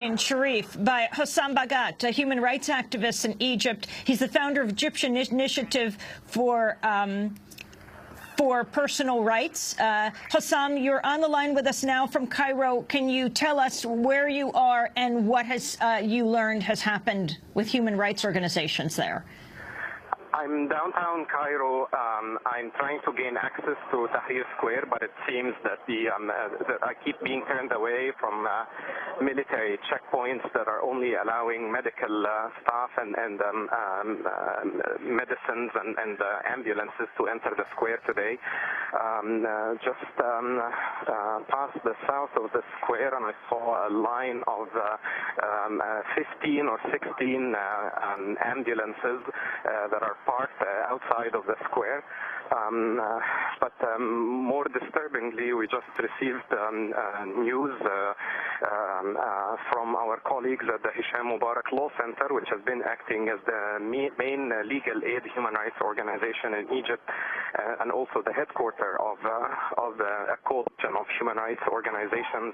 In Sharif by Hossam Bahgat, a human rights activist in Egypt. He's the founder of Egyptian Initiative for Personal Rights. Hossam, you're on the line with us now from Cairo. Can you tell us where you are and what has you learned has happened with human rights organizations there? I'm downtown Cairo. I'm trying to gain access to Tahrir Square, but it seems that I keep being turned away from military checkpoints that are only allowing medical staff and medicines and ambulances to enter the square today. Just past the south of the square, and I saw a line of 15 or 16 ambulances that are parked outside of the square. But more disturbingly, we just received news from our colleagues at the Hisham Mubarak Law Center, which has been acting as the main legal aid human rights organization in Egypt, and also the headquarters of a coalition of human rights organizations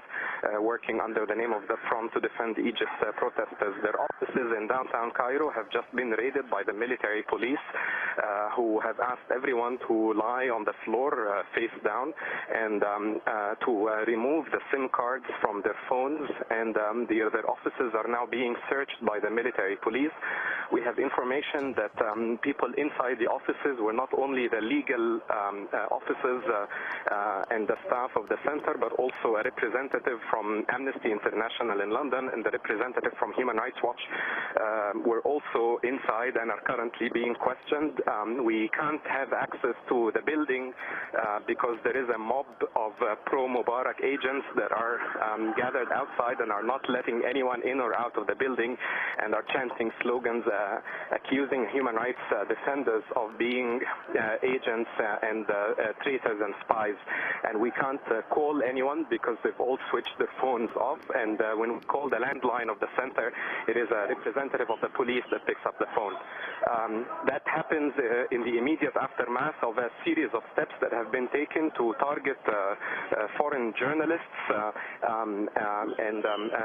working under the name of the Front to Defend Egypt's protesters. Their offices in downtown Cairo have just been raided by the military police, who have asked everyone to lie on the floor face down and to remove the SIM cards from their phones, and their offices are now being searched by the military police. We have information that people inside the offices were not only the legal offices and the staff of the center, but also a representative from Amnesty International in London and the representative from Human Rights Watch were also inside and are currently being questioned. We can't have access to the building because there is a mob of pro-Mubarak agents that are gathered outside and are not letting anyone in or out of the building, and are chanting slogans accusing human rights defenders of being agents and traitors and spies. And we can't call anyone because they've all switched their phones off, and when we call the landline of the center, it is a representative of the police that picks up the phone. That happens in the immediate aftermath of a series of steps that have been taken to target foreign journalists, and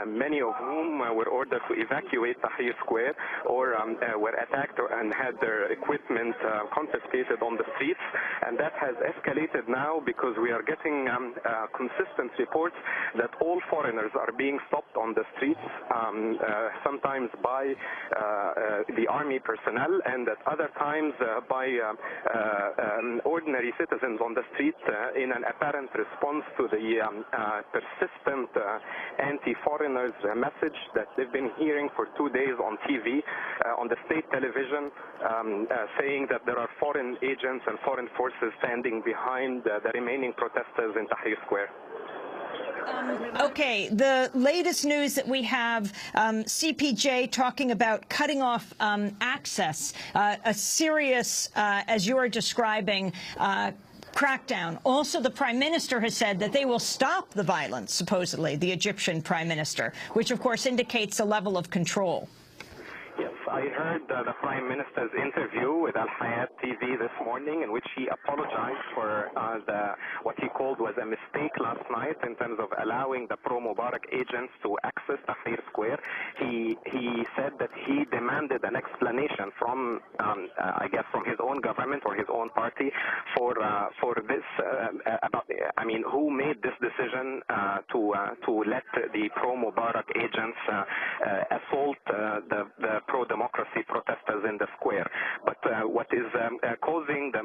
many of whom were ordered to evacuate Tahrir Square or were attacked and had their equipment confiscated on the streets. And that has escalated now because we are getting consistent reports that all foreigners are being stopped on the streets, sometimes by the army personnel, and at other times by ordinary citizens on the street in an apparent response to the persistent anti-foreigners message that they've been hearing for 2 days on TV, on the state television, saying that there are foreign agents and foreign forces standing behind the remaining protesters in Tahrir Square. Okay, the latest news that we have, CPJ talking about cutting off access, a serious, as you are describing, crackdown. Also, the Prime Minister has said that they will stop the violence, supposedly, the Egyptian Prime Minister, which, of course, indicates a level of control. Yes, I heard the Prime Minister's interview with Al Hayat TV this morning, in which he apologized for what he called was a mistake last night in terms of allowing the pro-Mubarak agents to access Tahrir Square. He said that he demanded an explanation from, I guess, from his own government or his own party for this. I mean, who made this decision to let the pro-Mubarak agents assault the pro-democracy protesters in the square. But what is causing the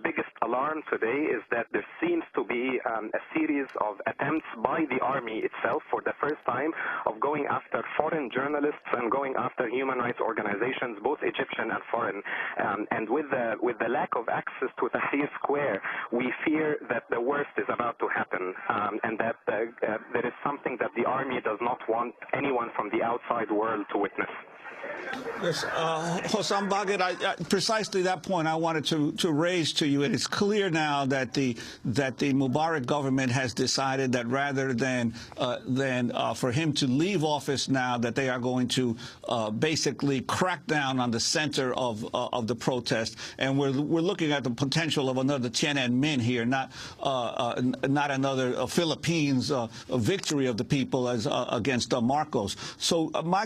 biggest alarm today is that there seems to be a series of attempts by the army itself for the first time of going after foreign journalists and going after human rights organizations, both Egyptian and foreign. And with the lack of access to Tahrir Square, we fear that the worst is about to happen, and that there is something that the army does not want anyone from the outside world to witness. Yes, Hossam Bahgat, precisely that point I wanted to raise to you. It is clear now that the Mubarak government has decided that rather than for him to leave office now, that they are going to basically crack down on the center of the protest, and we're looking at the potential of another Tiananmen here, not another Philippines victory of the people as against Marcos. So my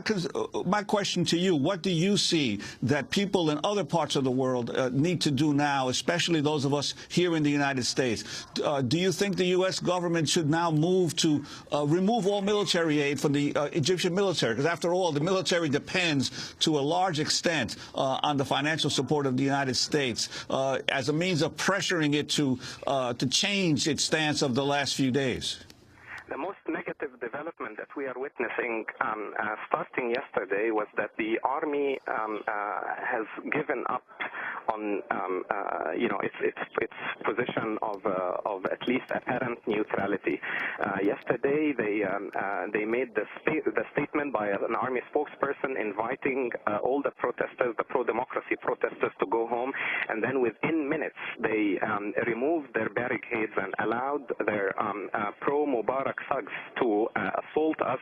question to you: what do you see that people in other parts of the world need to do now, especially those of us here in the United States? Do you think the U.S. government should now move to remove all military aid from the Egyptian military? Because after all, the military depends to a large extent on the financial support of the United States as a means of pressuring it to change its stance of the last few days. The most negative development that we are witnessing starting yesterday was that the army has given up on its position of at least apparent neutrality. Yesterday they made the statement by an army spokesperson inviting all the protesters, the pro-democracy protesters, to go home, and then within minutes they removed their barricades and allowed their pro-Mubarak thugs to assault us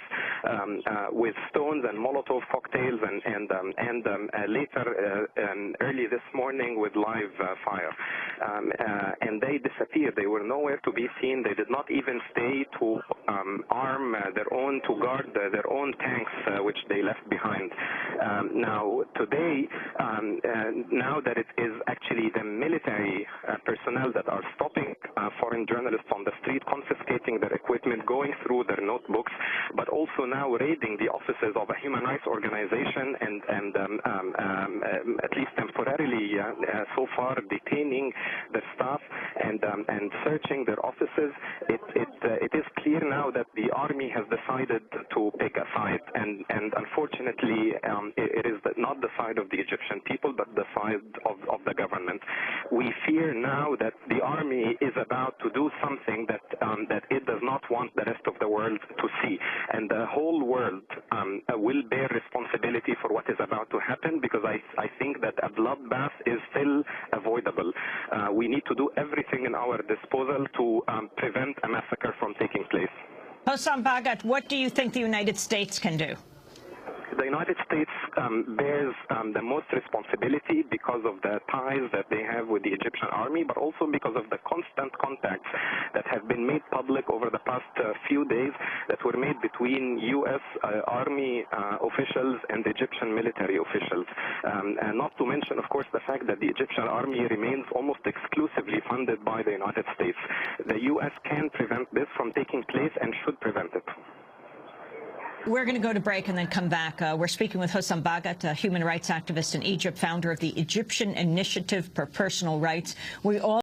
with stones and Molotov cocktails, and later early this morning with live fire. And they disappeared. They were nowhere to be seen. They did not even stay to arm their own, to guard their own tanks, which they left behind. Now, today, now that it is actually the military personnel that are stopping foreign journalists on the street, confiscating their equipment, going through their notebooks, but also now raiding the offices of a human rights organization and at least temporarily so far detaining their staff and searching their offices. It is clear now that the army has decided to pick a side, and unfortunately it is not the side of the Egyptian people, but the side of the government. We fear now that the army is about to do something that it does not want the rest of the world to see, and the whole world will bear responsibility for what is about to happen, because I think that a bloodbath is still avoidable. We need to do everything in our disposal to prevent a massacre from taking place. Hossam Bahgat, what do you think the United States can do? The United States bears the most responsibility because of the ties that they have with the Egyptian army, but also because of the constant contacts that have been made public over the past few days that were made between U.S. Army officials and Egyptian military officials. And not to mention, of course, the fact that the Egyptian army remains almost exclusively funded by the United States. The U.S. can prevent this from taking place and should prevent it. We're going to go to break and then come back. We're speaking with Hossam Bahgat, a human rights activist in Egypt, founder of the Egyptian Initiative for Personal Rights. We all